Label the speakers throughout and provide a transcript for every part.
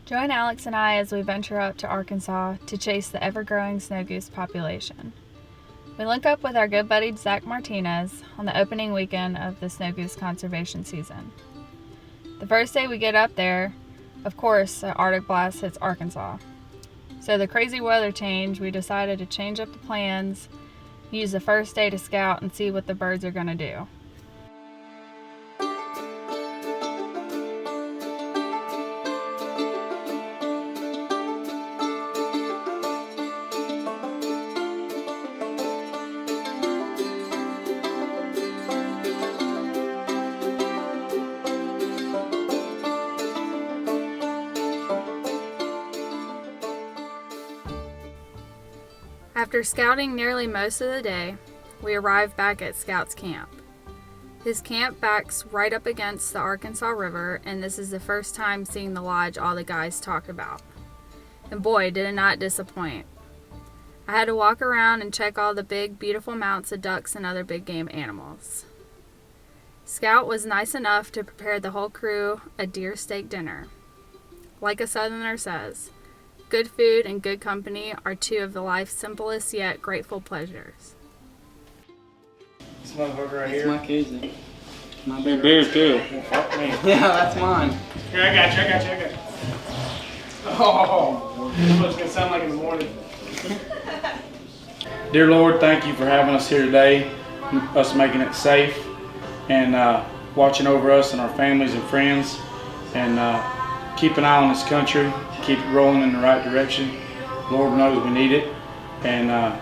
Speaker 1: Join Alex and I as we venture up to Arkansas to chase the ever-growing snow goose population. We link up with our good buddy Zach Martinez on the opening weekend of the snow goose conservation season. The first day we get up there, of course, the Arctic blast hits Arkansas. So the crazy weather change, we decided to change up the plans, use the first day to scout and see what the birds are going to do. After scouting nearly most of the day, we arrived back at Scout's camp. His camp backs right up against the Arkansas River, and this is the first time seeing the lodge all the guys talked about. And boy, did it not disappoint. I had to walk around and check all the big, beautiful mounts of ducks and other big game animals. Scout was nice enough to prepare the whole crew a deer steak dinner. Like a Southerner says, good food and good company are two of the life's simplest yet grateful pleasures.
Speaker 2: This motherfucker right here.
Speaker 3: That's my koozie. My big beer too.
Speaker 2: Fuck me.
Speaker 3: Yeah, that's mine.
Speaker 2: Here, I got you. Oh, this is what it's gonna sound like in the morning. Dear Lord, thank you for having us here today, us making it safe, and watching over us and our families and friends, and keep an eye on this country, keep it rolling in the right direction. Lord knows we need it, and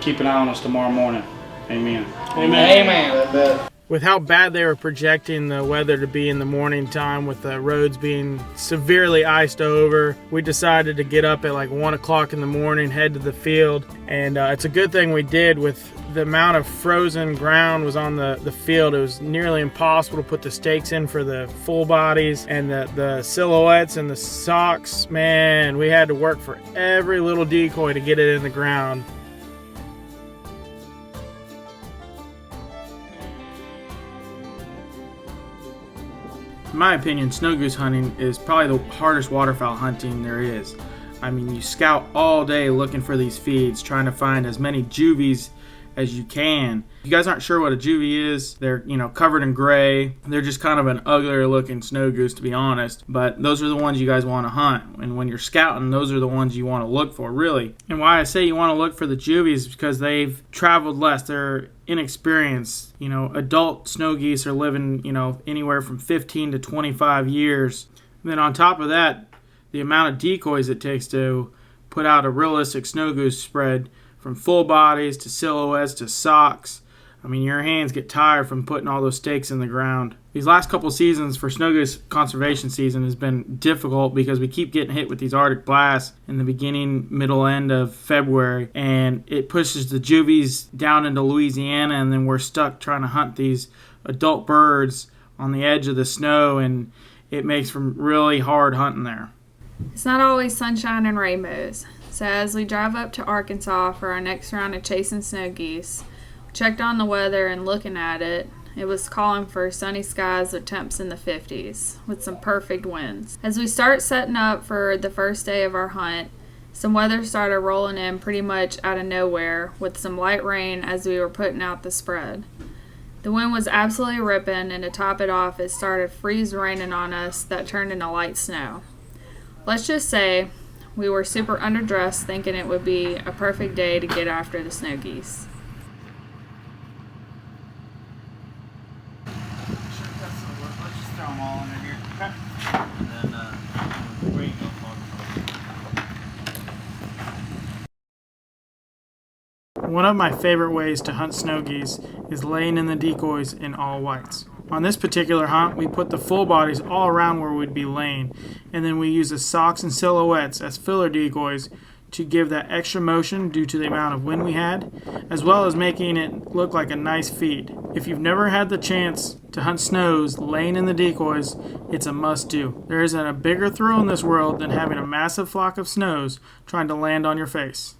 Speaker 2: keep an eye on us tomorrow morning. Amen.
Speaker 3: Amen. Amen.
Speaker 4: With how bad they were projecting the weather to be in the morning time, with the roads being severely iced over, we decided to get up at like 1 o'clock in the morning, head to the field. And it's a good thing we did. With the amount of frozen ground was on the field, it was nearly impossible to put the stakes in for the full bodies and the silhouettes and the socks. Man, we had to work for every little decoy to get it in the ground. In my opinion, snow goose hunting is probably the hardest waterfowl hunting there is. I mean, you scout all day looking for these feeds, trying to find as many juvies as you can. If you guys aren't sure what a juvie is, they're covered in gray. They're just kind of an uglier looking snow goose, to be honest. But those are the ones you guys want to hunt. And when you're scouting, those are the ones you want to look for, really. And why I say you want to look for the juvies is because they've traveled less. They're inexperienced. Adult snow geese are living, anywhere from 15 to 25 years. And then on top of that, the amount of decoys it takes to put out a realistic snow goose spread, from full bodies to silhouettes to socks. I mean, your hands get tired from putting all those stakes in the ground. These last couple seasons for snow goose conservation season has been difficult because we keep getting hit with these Arctic blasts in the beginning, middle, end of February, and it pushes the juvies down into Louisiana, and then we're stuck trying to hunt these adult birds on the edge of the snow, and it makes for really hard hunting there.
Speaker 1: It's not always sunshine and rainbows. So as we drive up to Arkansas for our next round of chasing snow geese, we checked on the weather, and looking at it, it was calling for sunny skies with temps in the 50s, with some perfect winds. As we start setting up for the first day of our hunt, some weather started rolling in pretty much out of nowhere, with some light rain as we were putting out the spread. The wind was absolutely ripping, and to top it off, it started freeze raining on us that turned into light snow. Let's just say we were super underdressed, thinking it would be a perfect day to get after the snow geese.
Speaker 4: One of my favorite ways to hunt snow geese is laying in the decoys in all whites. On this particular hunt, we put the full bodies all around where we'd be laying, and then we use the socks and silhouettes as filler decoys to give that extra motion due to the amount of wind we had, as well as making it look like a nice feed. If you've never had the chance to hunt snows laying in the decoys, it's a must-do. There isn't a bigger thrill in this world than having a massive flock of snows trying to land on your face.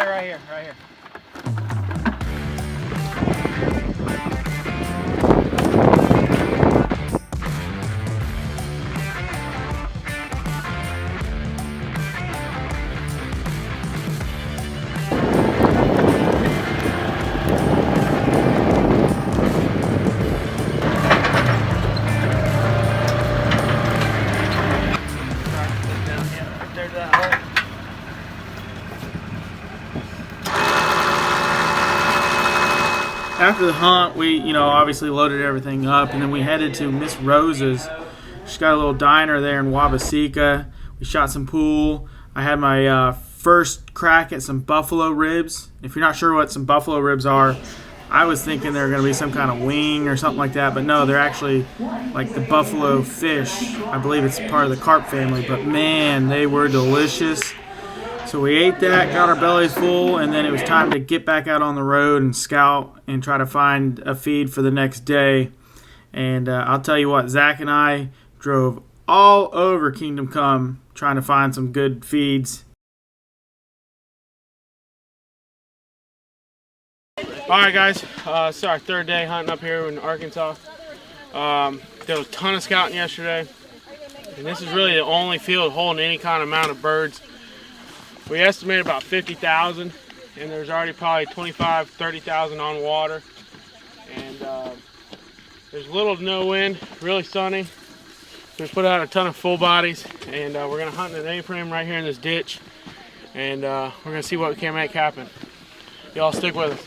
Speaker 4: there, right here, right here. After the hunt, we, obviously loaded everything up, and then we headed to Miss Rose's. She's got a little diner there in Wabaseka. We shot some pool. I had my first crack at some buffalo ribs. If you're not sure what some buffalo ribs are, I was thinking they're going to be some kind of wing or something like that, but no, they're actually like the buffalo fish. I believe it's part of the carp family, but man, they were delicious. So we ate that, got our bellies full, and then it was time to get back out on the road and scout and try to find a feed for the next day. And I'll tell you what, Zach and I drove all over Kingdom Come trying to find some good feeds. Alright guys, it's our third day hunting up here in Arkansas. There was a ton of scouting yesterday, and this is really the only field holding any kind of amount of birds. We estimated about 50,000, and there's already probably 25, 30,000 on water. And there's little to no wind, really sunny. We put out a ton of full bodies, and we're gonna hunt an A-frame right here in this ditch, and we're gonna see what we can make happen. Y'all stick with us.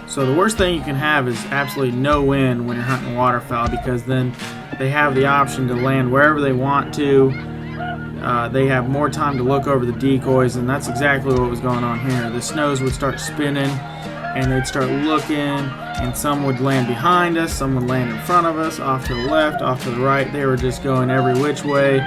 Speaker 4: So the worst thing you can have is absolutely no wind when you're hunting waterfowl, because then they have the option to land wherever they want to. They have more time to look over the decoys, and that's exactly what was going on here. The snows would start spinning, and they'd start looking, and some would land behind us, some would land in front of us, off to the left, off to the right. They were just going every which way.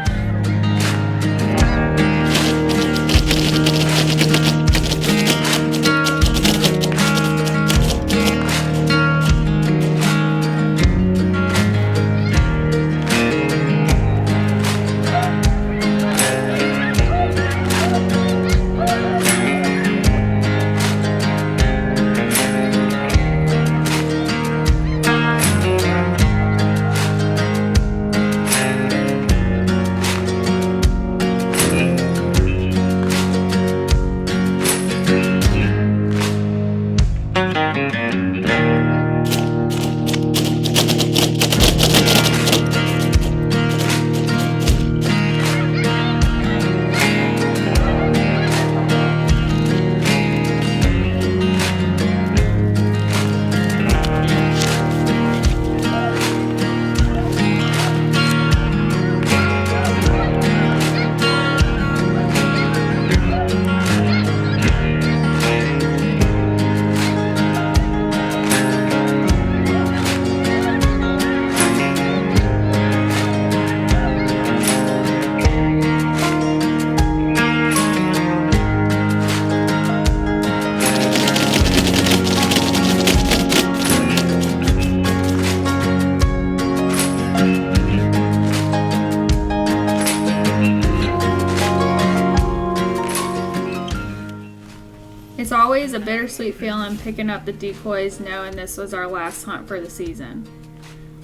Speaker 1: It's always a bittersweet feeling picking up the decoys knowing this was our last hunt for the season.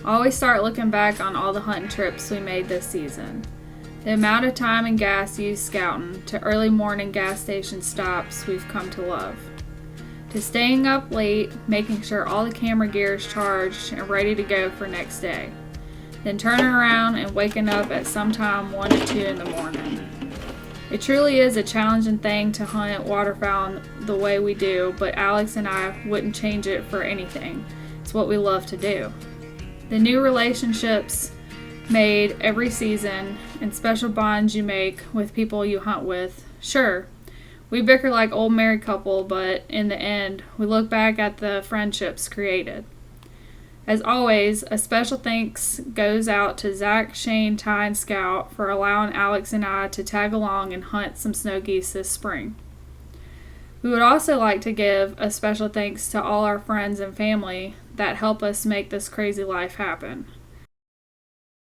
Speaker 1: I always start looking back on all the hunting trips we made this season. The amount of time and gas used scouting, to early morning gas station stops we've come to love, to staying up late, making sure all the camera gear is charged and ready to go for next day, then turning around and waking up at sometime 1 to 2 in the morning. It truly is a challenging thing to hunt waterfowl the way we do, but Alex and I wouldn't change it for anything. It's what we love to do. The new relationships made every season and special bonds you make with people you hunt with, sure, We bicker like old married couple, but in the end, we look back at the friendships created. As always, a special thanks goes out to Zach, Shane, Ty, and Scout for allowing Alex and I to tag along and hunt some snow geese this spring. We would also like to give a special thanks to all our friends and family that help us make this crazy life happen.